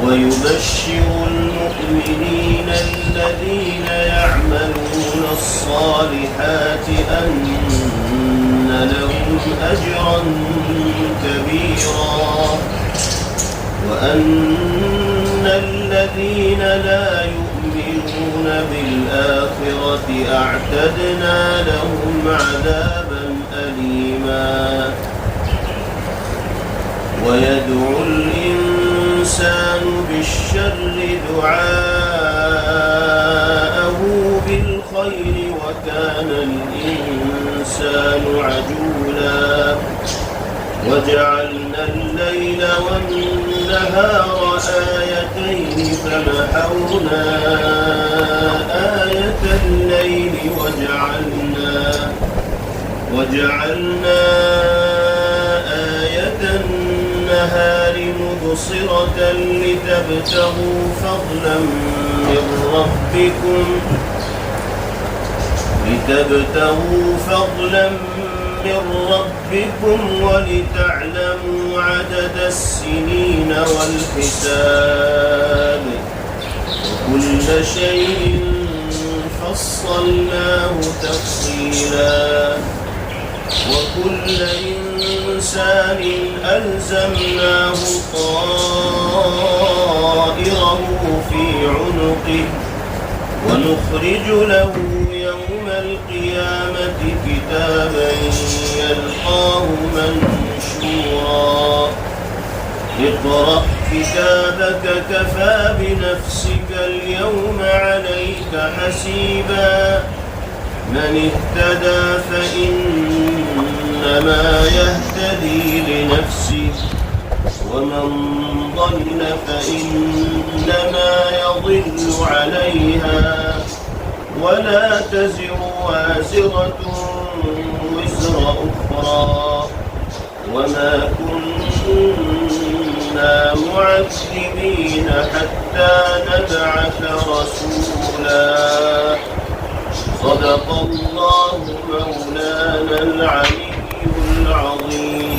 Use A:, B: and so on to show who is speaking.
A: ويبشر المؤمنين الذين يعملون الصالحات أن لهم أجرا كبيرا وأن الذين لا يؤمنون بالآخرة أعتدنا لهم عذابا أليما ويدعو الإنسان بالشر دعاءه بالخير وكان الإنسان عجولا وجعلنا الليل والنهار آيتين فمحونا آية الليل وجعلنا آية النهار مبصرة لتبتغوا فضلا من ربكم ولتعلموا عدد السنين والحساب وكل شيء فصلناه تفصيلا وكل إنسان ألزمناه طائره في عنقه ونخرج له يوم القيامة كتابا يلقاه منشورا اقرأ كتابك كفى بنفسك اليوم عليك حسيبا من اهتدى فإنما يهتدي لنفسه ومن ضل فإنما يضل عليها ولا تزر وازرة وزر أخرى وما كنا معذبين حتى نبعث رسولا صدق الله مولانا العلي العظيم.